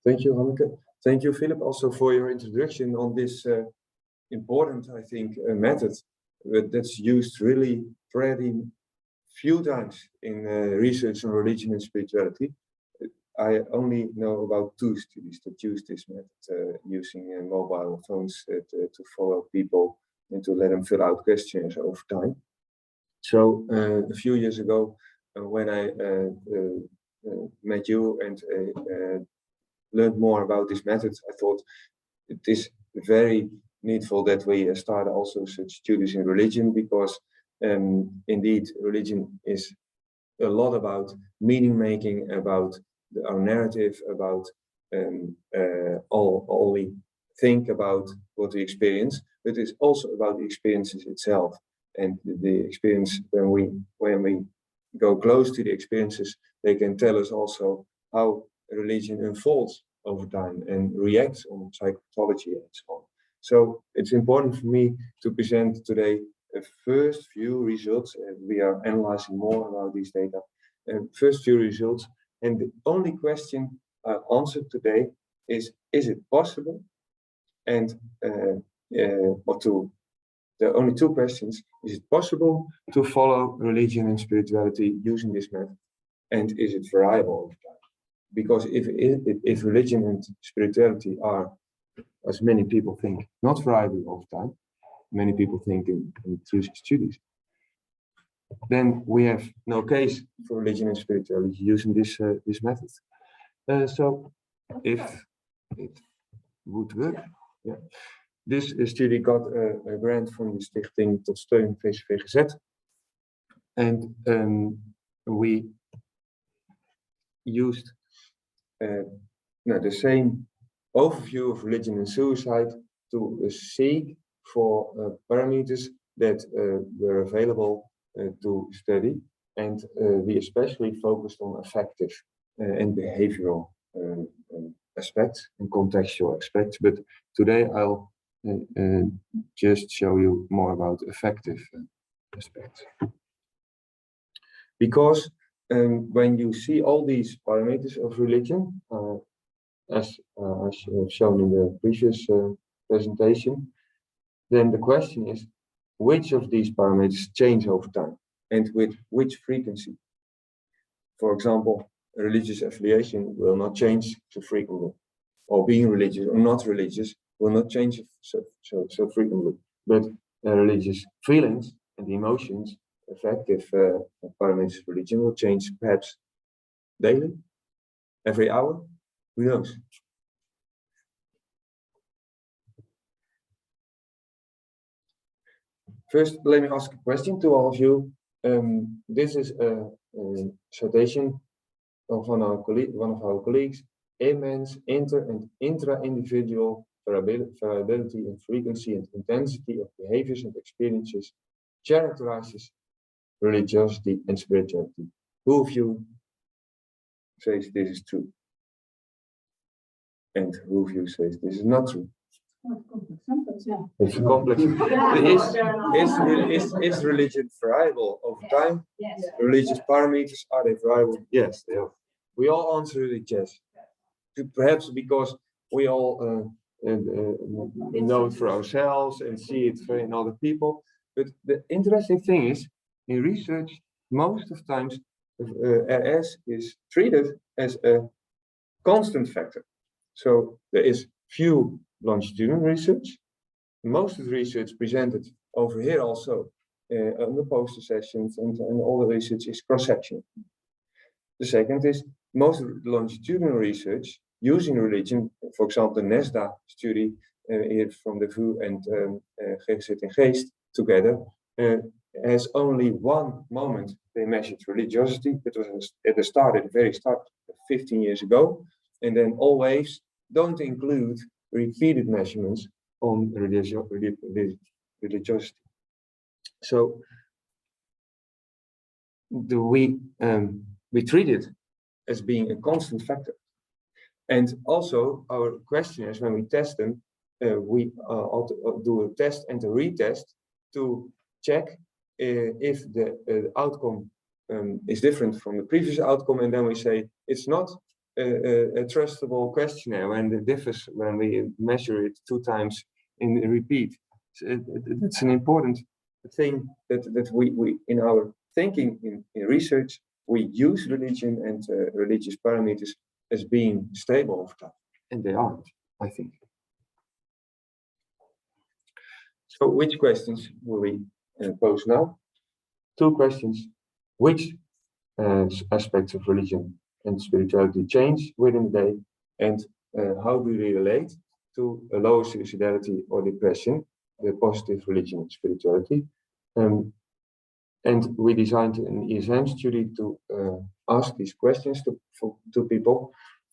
Thank you, Hanneke. Thank you, Philip, also for your introduction on this important, I think, method that's used really pretty few times in research on religion and spirituality. I only know about 2 studies that use this method using mobile phones to follow people and to let them fill out questionnaires over time. So a few years ago, when I met you and learned more about this method, I thought it is very needful that we start also such studies in religion, because indeed religion is a lot about meaning making, about our narrative, about all we think about what we experience, but it's also about the experiences itself, and the experience when we go close to the experiences, they can tell us also how religion unfolds over time and reacts on psychology and so on. So it's important for me to present today the first few results, and we are analyzing more about these data. First few results, and the only question I answered today is it possible? And the only 2 questions: is it possible to follow religion and spirituality using this method? And is it variable over time? Because if religion and spirituality are, as many people think, not variable over time, many people think in intrusive studies, then we have no case for religion and spirituality using this method. So if it would work, yeah. This study got a grant from the Stichting Tot Steun VCVGZ, and we used the same overview of religion and suicide to seek for parameters that were available to study, and we especially focused on affective and behavioral aspects and contextual aspects. But today I'll just show you more about affective aspects, because when you see all these parameters of religion, as shown in the previous presentation, then the question is, which of these parameters change over time and with which frequency? For example, religious affiliation will not change so frequently, or being religious or not religious will not change so frequently, but religious feelings and emotions, affective parameters of religion, will change perhaps daily, every hour, who knows? First, let me ask a question to all of you. This is a citation of one of our colleagues. Immense inter and intra-individual variability in frequency and intensity of behaviors and experiences characterizes religiosity and spirituality. Who of you says this is true? And who of you says this is not true? It's a complex. Is religion variable over time? Yes. Religious parameters, are they variable? Yes, they are. We all answer it yes. Perhaps because we all know it for ourselves and see it in other people. But the interesting thing is, in research, most of times RS is treated as a constant factor. So there is few longitudinal research. Most of the research presented over here also on the poster sessions and all the research is cross-sectional. The second is, most of the longitudinal research using religion, for example, the NESDA study here from the VU and GGZ en Geest together, has only one moment they measured religiosity. It was at the very start, 15 years ago, and then always don't include repeated measurements on religiosity. So we treat it as being a constant factor. And also our questionnaires, when we test them, we do a test and a retest to check if the outcome is different from the previous outcome, and then we say it's not a trustable questionnaire when it differs, when we measure it 2 times in repeat. So it's an important thing that we in our thinking in research, we use religion and religious parameters as being stable over time, and they aren't, I think. So which questions will we pose now? 2 questions. Which aspects of religion and spirituality change within the day, and how do they relate to a lower suicidality or depression, the positive religion and spirituality? And we designed an ESM study to ask these questions to people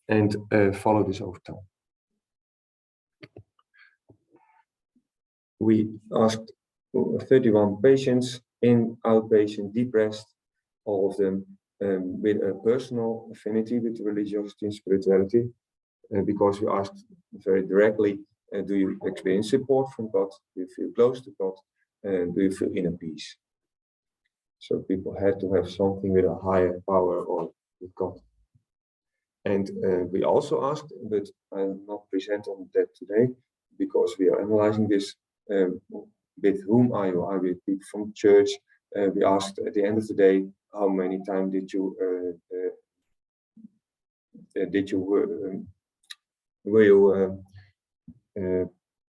and follow this over time. We asked 31 patients in outpatient, depressed, all of them with a personal affinity with religiosity and spirituality, because we asked very directly, do you experience support from God? Do you feel close to God? Do you feel inner peace? So people had to have something with a higher power or with God. And we also asked, but I'll not present on that today, because we are analyzing this, with whom are you? Are you people from church? We asked at the end of the day, how many times did you were you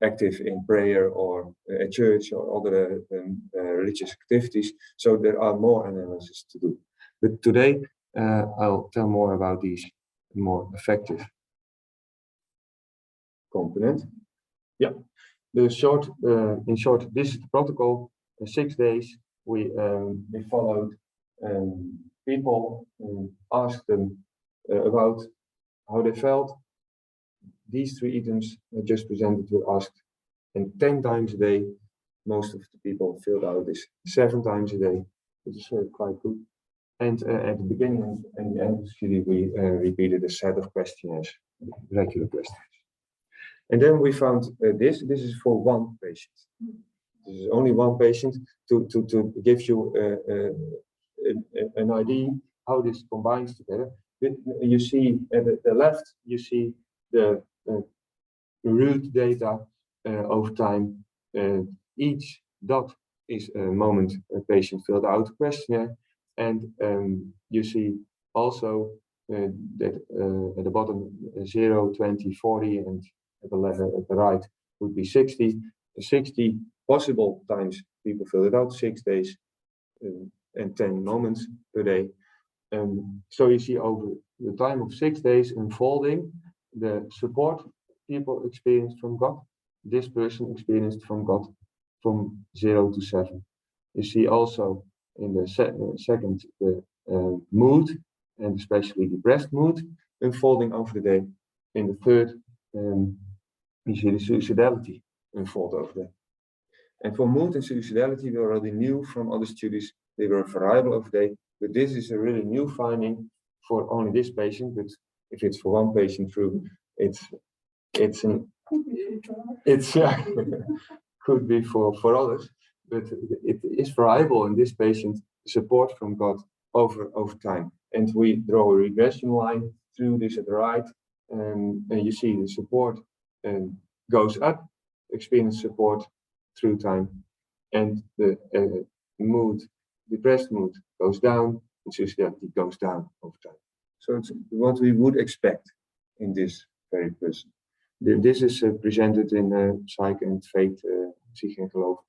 active in prayer or at church or other religious activities? So there are more analyses to do. But today I'll tell more about these more effective component. Yeah, the short, in short, this is the protocol. 6 days we followed people, asked them about how they felt. These 3 items I just presented were asked, and 10 times a day. Most of the people filled out this 7 times a day, which is quite good. And at the beginning and the end of the study, we repeated a set of questionnaires, regular questions. And then we found this is for 1 patient. This is only 1 patient to give you an idea how this combines together. You see at the left, you see the root data over time. Each dot is a moment a patient filled out a questionnaire, and you see also that at the bottom 0, 20, 40, and at the right would be 60. 60 possible times people fill it out, 6 days and 10 moments per day. So you see over the time of 6 days unfolding the support people experienced from God. This person experienced from God from 0 to 7. You see also in the second the mood, and especially depressed mood, unfolding over the day. In the third, you see the suicidality unfold over the day. And for mood and suicidality, we already knew from other studies they were variable over the day, but this is a really new finding for only this patient. But if it's for 1 patient through, it's could be for others, but it is variable in this patient, support from God over time. And we draw a regression line through this at the right, and you see the support goes up, experience support through time, and the mood, depressed mood, goes down, and suicidality goes down over time. So it's what we would expect in this very person. This is presented in Psych and Fate, Psych en Geloof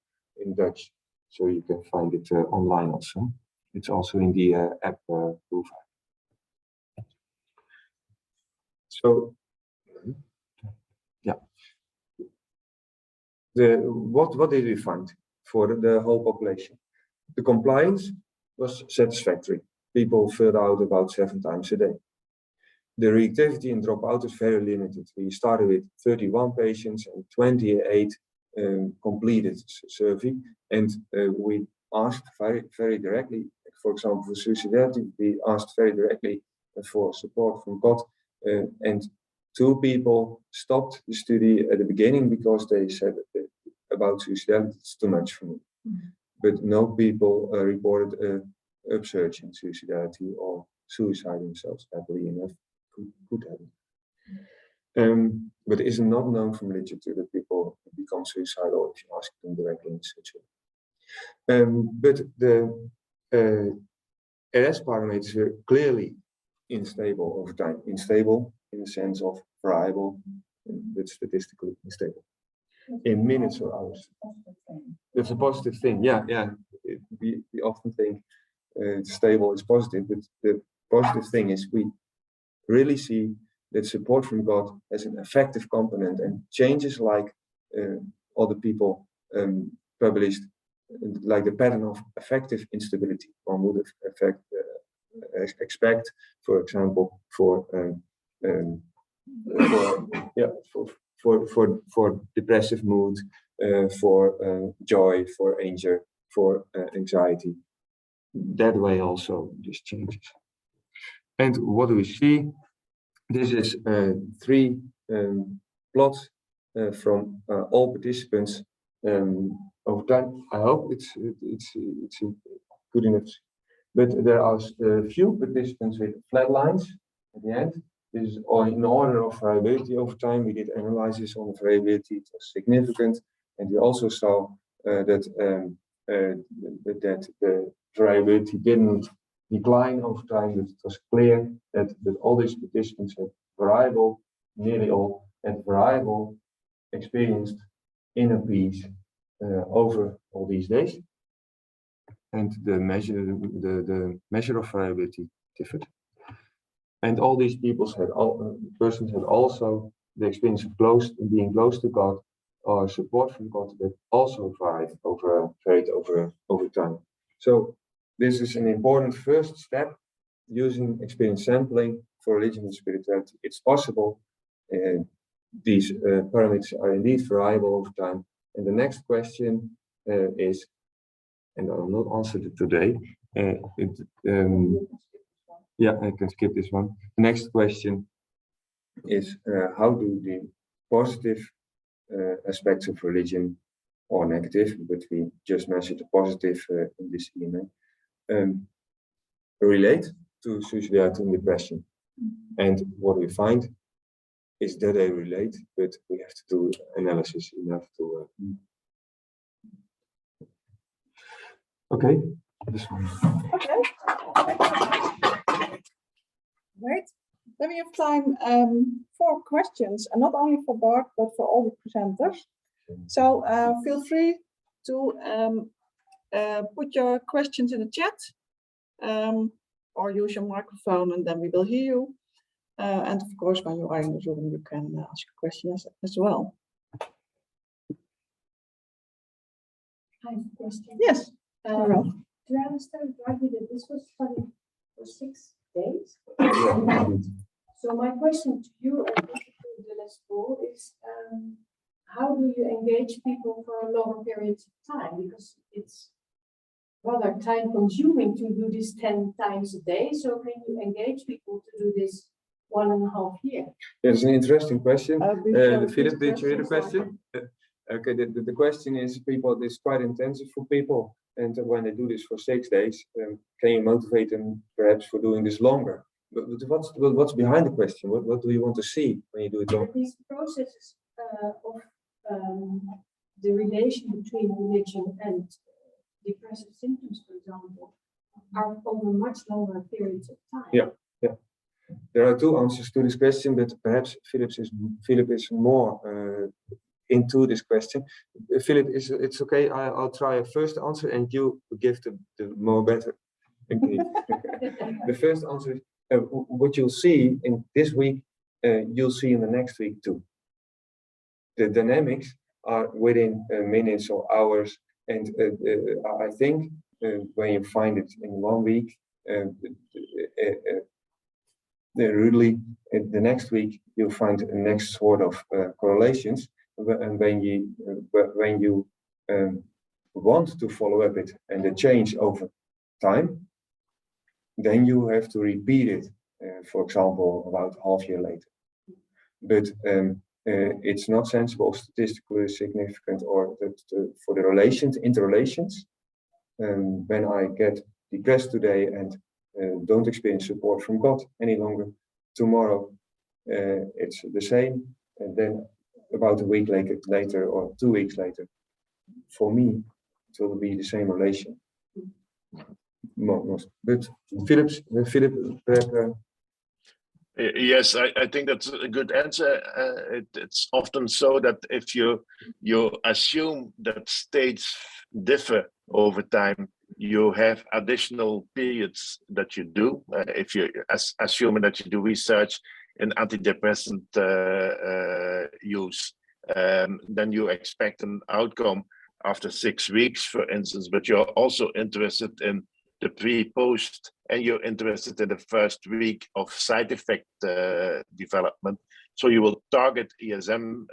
in Dutch, so you can find it online also. It's also in the app profile. So, yeah. What did we find for the whole population? The compliance was satisfactory. People filled out about 7 times a day. The reactivity and dropout is very limited. We started with 31 patients and 28 completed survey, and we asked very directly, for example, for suicidality, we asked very directly for support from God, and 2 people stopped the study at the beginning because they said about suicidality, it's too much for me. But no people reported an upsurge in suicidality or suicide themselves, happily enough. could happen. But it is not known from literature that people become suicidal if you ask them directly in such a way. But the LS parameters were clearly unstable over time. Unstable in the sense of variable, but statistically unstable. In minutes or hours. That's a positive thing. Yeah. We often think stable is positive, but the positive thing is we really see that support from God has an affective component, and changes like other people published, like the pattern of affective instability. One would expect, for example, for depressive mood, for joy, for anger, for anxiety. That way also this changes. And what do we see? This is 3 plots from all participants over time. I hope it's good enough. But there are a few participants with flat lines at the end. This is in order of variability over time. We did analysis on the variability. It was significant, and we also saw that the variability didn't decline over time. But it was clear that all these participants had variable, nearly all had variable experienced inner peace over all these days, and the measure of variability differed. And all these persons had also the experience of being close to God, or support from God, that also varied over time. So this is an important first step, using experience sampling for religion and spirituality. It's possible. These parameters are indeed variable over time. And the next question is, and I will not answer it today. Yeah, I can skip this one. The next question is, how do the positive aspects of religion, or negative, but we just measured the positive in this EMA, relate to suicidality and depression? And what we find is that they relate, but we have to do analysis enough to. Okay, this one. Okay. Right. Then we have time for questions, and not only for Bart, but for all the presenters. So feel free to put your questions in the chat, or use your microphone, and then we will hear you. And of course, when you are in the room, you can ask questions as well. I have a question. Yes. Do I understand rightly that this was studied for 6 days? So my question to you and to the last poll is, how do you engage people for a longer period of time? Because it's rather time consuming to do this 10 times a day. So can you engage people to do this 1.5 years? It's an interesting question. Philip, did you hear the question? Okay, the question is, it's quite intensive for people, and when they do this for 6 days, can you motivate them perhaps for doing this longer? But what's behind the question? What do you want to see when you do it longer? These processes of the relation between religion and depressive symptoms, for example, are over much longer periods of time. Yeah. There are 2 answers to this question, but perhaps Philip is more into this question. Philip, it's okay. I'll try a first answer, and you give the more better. The first answer is what you'll see in this week, you'll see in the next week too. The dynamics are within minutes or hours, and I think when you find it in 1 week, really the next week you'll find the next sort of correlations, and when you want to follow up it and the change over time, then you have to repeat it, for example, about half year later. But it's not sensible or statistically significant, or that for the interrelations. When I get depressed today and don't experience support from God any longer, tomorrow it's the same, and then about a week later or 2 weeks later, for me, it will be the same relation. Most. But Philip, Yes, I think that's a good answer. It's often so that if you assume that states differ over time, you have additional periods that you do. If you assuming that you do research in antidepressant use, then you expect an outcome after 6 weeks, for instance. But you're also interested in the pre-post, and you're interested in the first week of side effect development. So you will target ESM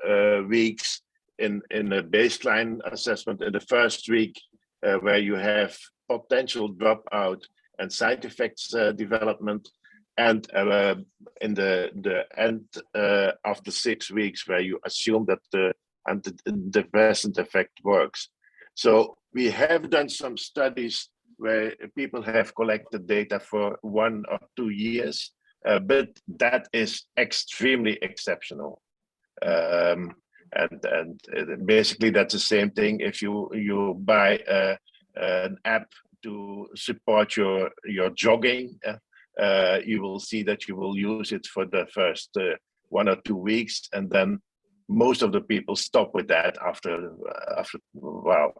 weeks in a baseline assessment in the first week where you have potential dropout and side effects development, and in the end after 6 weeks where you assume that the antidepressant effect works. So we have done some studies where people have collected data for 1 or 2 years, but that is extremely exceptional. And basically that's the same thing if you buy an app to support your jogging, you will see that you will use it for the first 1 or 2 weeks, and then most of the people stop with that after a while.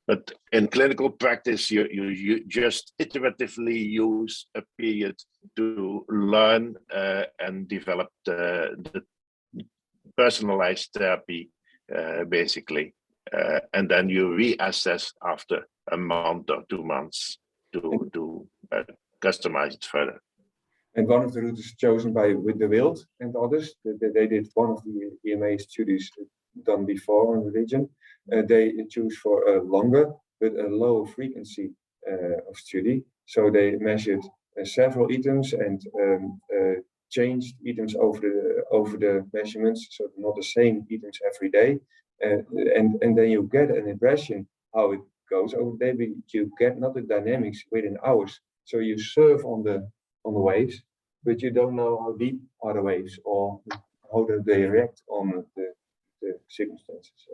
But in clinical practice, you just iteratively use a period to learn and develop the personalized therapy, basically. And then you reassess after a month or 2 months to customize it further. And one of the routes chosen with the Wild and others, they did one of the EMA studies done before on religion. They choose for a longer but a low frequency of study. So they measured several items and changed items over the measurements, so not the same items every day. And then you get an impression how it goes over the day, but you get not the dynamics within hours. So you surf on the waves, but you don't know how deep are the waves or how do they react on the circumstances.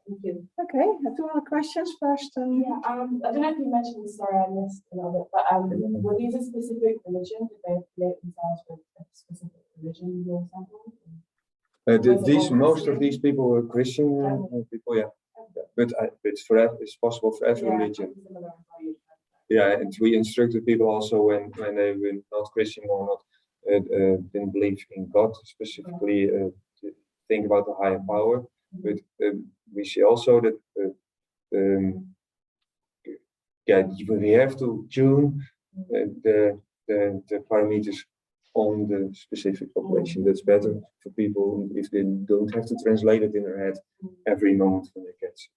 Thank you. Okay, 2 other questions first. Yeah, I don't know if you mentioned this, sorry, I missed a little bit, but were these a specific religion? Did they affiliate themselves with a specific religion in your sample? Most of these people were Christian people, yeah. But it's possible for every religion. Yeah, and we instructed people also when they were not Christian or not didn't believe in God specifically, to think about the higher power. But we see also that we have to tune the parameters on the specific population. That's better for people if they don't have to translate it in their head every moment when they get sick.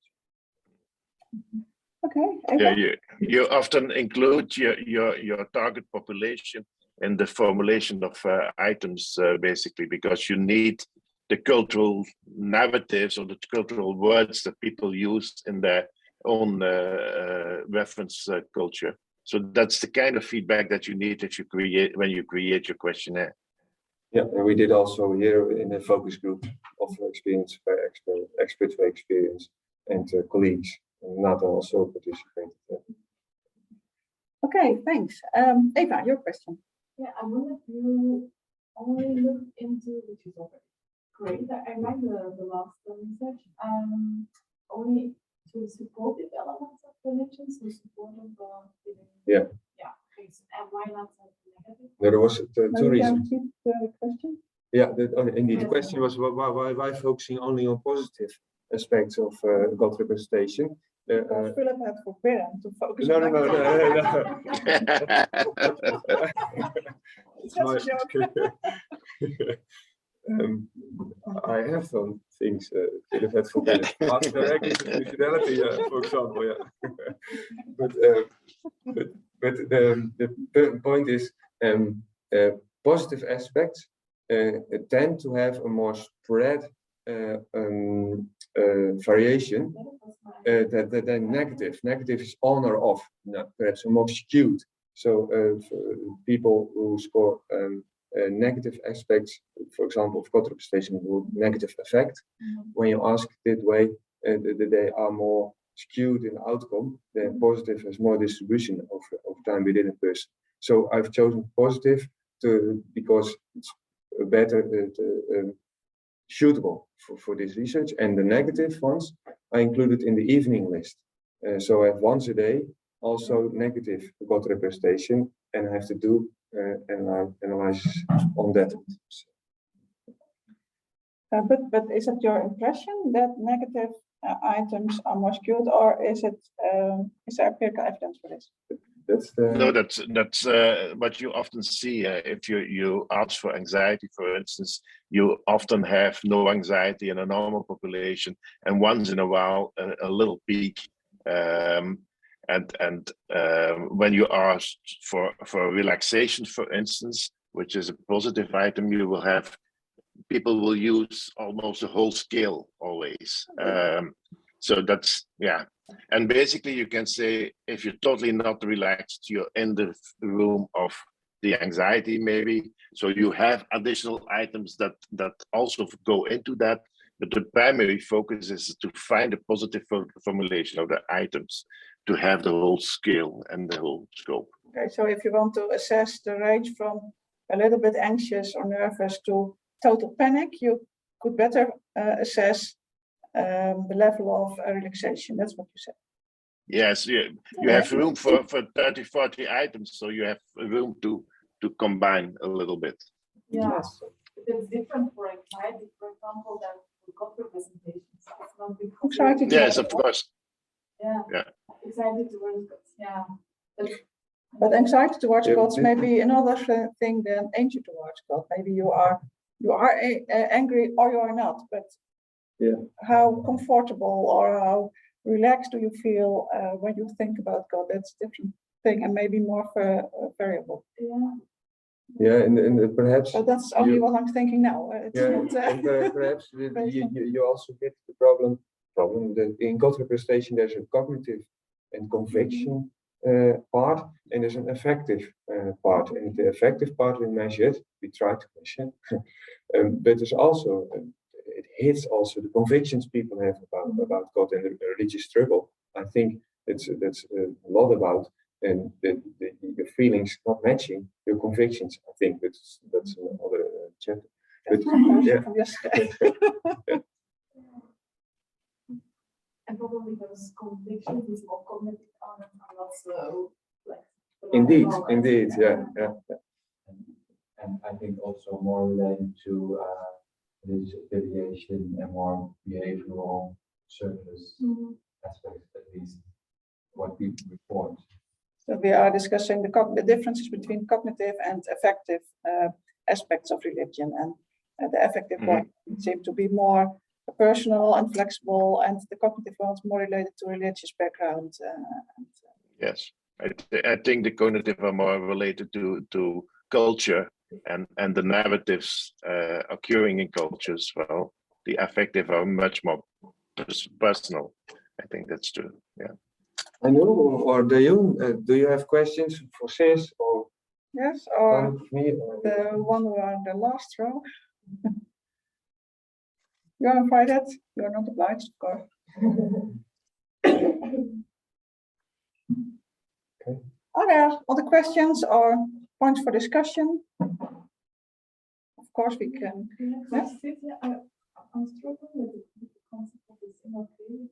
Okay. Yeah, you often include your target population in the formulation of items, basically, because you need the cultural narratives or the cultural words that people use in their own reference culture. So that's the kind of feedback that you need that you create when you create your questionnaire. Yeah, and we did also here in a focus group of experience by experts by experience and colleagues. Not also participated. Okay, thanks. Eva, your question. Yeah, I wonder if you only looked into, which is already great, I like the last research, only to support the elements of religion, so support of yeah. Yeah, thanks. And why not negative? There was 2 reasons. The question? Yeah, indeed. The question was why focusing only on positive aspects of God representation. Philip had forbidden to focus No. That's a joke. I have some things Philip had forbidden. Directly to functionality, for example, yeah. but the point is, positive aspects tend to have a more spread variation than negative. Negative is on or off, perhaps more skewed. So for people who score negative aspects, for example, of gut representation, negative effect, when you ask that way, they are more skewed in the outcome. Then positive has more distribution over time within a person. So I've chosen positive because it's better suitable for this research, and the negative ones I included in the evening list. So I have once a day also negative gut representation, and I have to do analysis on that. But is it your impression that negative items are more skewed, or is there empirical evidence for this? No, that's what you often see. If you ask for anxiety, for instance, you often have no anxiety in a normal population, and once in a while a little peak. When you ask for relaxation, for instance, which is a positive item, you will have people will use almost the whole scale always. So that's, yeah. And basically you can say, if you're totally not relaxed, you're in the room of the anxiety maybe. So you have additional items that also go into that. But the primary focus is to find a positive formulation of the items to have the whole scale and the whole scope. Okay, so if you want to assess the range from a little bit anxious or nervous to total panic, you could better assess the level of relaxation. That's what you said. Yes, you have room for 30, 40 items, so you have room to combine a little bit. Yeah, it's different for anxiety, for example, than for gut representations. It's not Anxiety. Yes, of course. Yeah. Anxiety towards guts. Yeah. But anxiety towards gods may be another thing than anger towards God. Maybe you are angry or you are not. But how comfortable or how relaxed do you feel when you think about God? That's a different thing and maybe more variable. Yeah, and perhaps. But that's only what I'm thinking now. It's not, and perhaps you also get the problem that in gut representation there's a cognitive and conviction part, and there's an affective part. And the affective part we measured, we try to measure, but there's also it hits also the convictions people have about God and the religious struggle. I think that's a lot about, and your feelings not matching your convictions. I think that's another chapter. But And probably those convictions is more cognitive and also like. Indeed, yeah. And I think also more related to this affiliation and more behavioral surface aspects, at least what we report. So we are discussing the differences between cognitive and affective aspects of religion, and the affective one seem to be more personal and flexible, and the cognitive ones more related to religious background. Yes, I think the cognitive are more related to culture and the narratives occurring in cultures. Well, the affective are much more personal. I think that's true. Yeah. I know. Or do you have questions for Sis or? Yes, or me? The one who are in the last row. You are invited. You are not obliged, of course. Okay. Are there other questions or points for discussion? Of course, we can. I'm struggling with the concept of this immobility.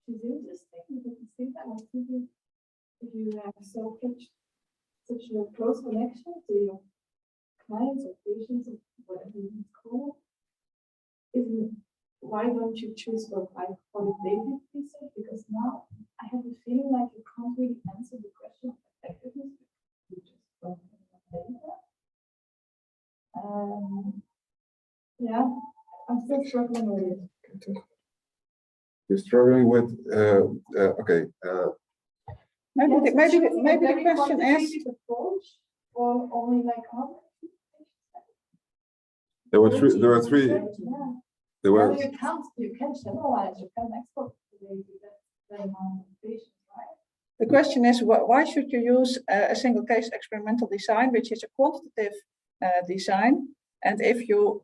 It's interesting, but at the same time, I'm thinking if you have such a close connection to your clients or patients or whatever you call it, why don't you choose for qualitative research? Because now I have a feeling like you can't really answer the question of effectiveness. You just don't have data. Yeah, I'm still struggling with it. You're struggling with okay. Maybe the question is approach or only like how There were three. There were. You can generalize, you can export the data that amount of patients, right? the question is, why should you use a single case experimental design, which is a quantitative design? And if you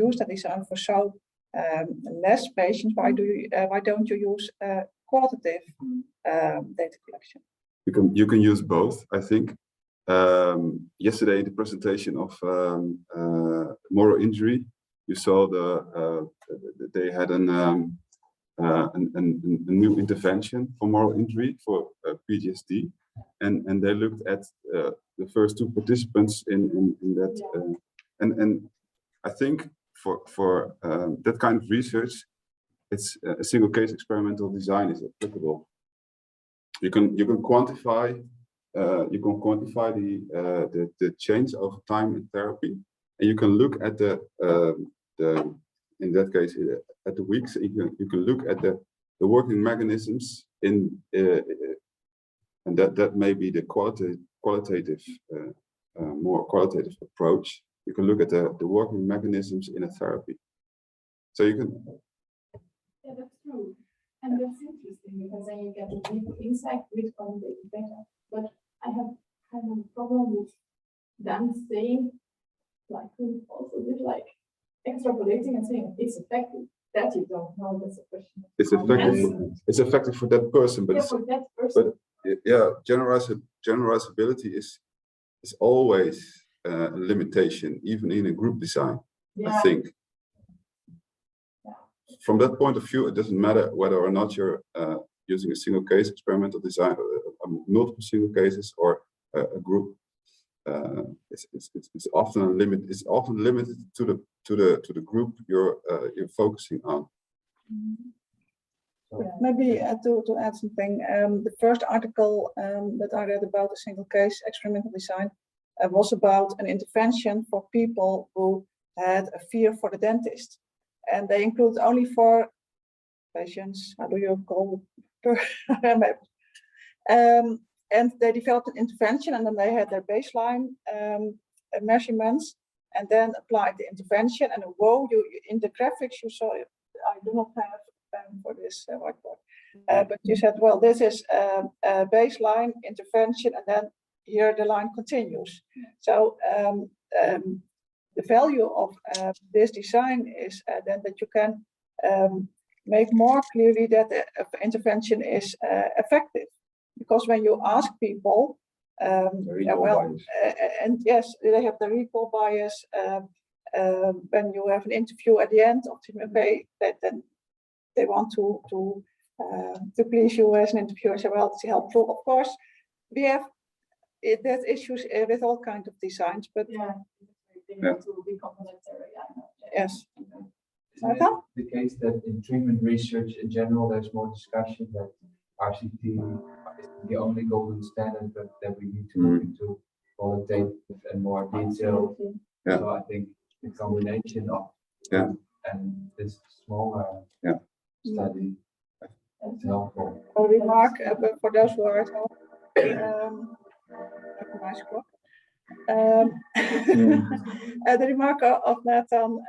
use the design for so less patients, why don't you use qualitative data collection? You can use both, I think. Yesterday, the presentation of moral injury, you saw they had a new intervention for moral injury for PTSD, and they looked at the first two participants in that, and I think for that kind of research, it's a single case experimental design is applicable. You can quantify the change over time in therapy, and you can look at the in that case at the weeks. You can look at the working mechanisms and that may be the qualitative more qualitative approach. You can look at the working mechanisms in a therapy. So you can. Yeah, that's true. And that's interesting because then you get a deeper insight with quantitative data. But I have kind of a problem with them saying, like who also did like extrapolating and saying it's effective. That you don't know, that's a question. It's effective. It's effective for that person, but yeah, for that person. But yeah, generalizability is always a limitation, even in a group design. Yeah. I think. From that point of view, it doesn't matter whether or not you're using a single case experimental design, or multiple single cases, or a group. It's often a limit. It's often limited to the group you're focusing on. Maybe to add something, the first article that I read about a single case experimental design was about an intervention for people who had a fear for the dentist. And they include only 4 patients. How do you call it? And they developed an intervention, and then they had their baseline measurements, and then applied the intervention. And whoa, in the graphics you saw, I do not have a pen for this whiteboard, but you said, well, this is a baseline intervention, and then here the line continues. So the value of this design is then that you can make more clearly that the intervention is effective. Because when you ask people, and yes, they have the recall bias. When you have an interview at the end of the okay, then they want to please you as an interviewer. So well, it's helpful. Of course, we have that issues with all kinds of designs, but yeah. To be complementary. Yes. Isn't it the case that in treatment research in general, there's more discussion that RCT is the only golden standard, but that we need to look into qualitative and more detail. Yeah. So I think the combination of and this smaller study is helpful. A remark for those who are at home. Nice clock. The remark of Nathan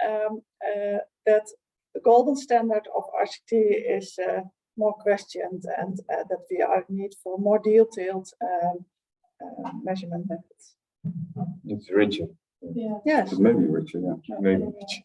that the golden standard of RCT is more questioned, and that we are in need for more detailed measurement methods. It's richer. Yeah. Yes. Maybe richer, yeah. Maybe richer.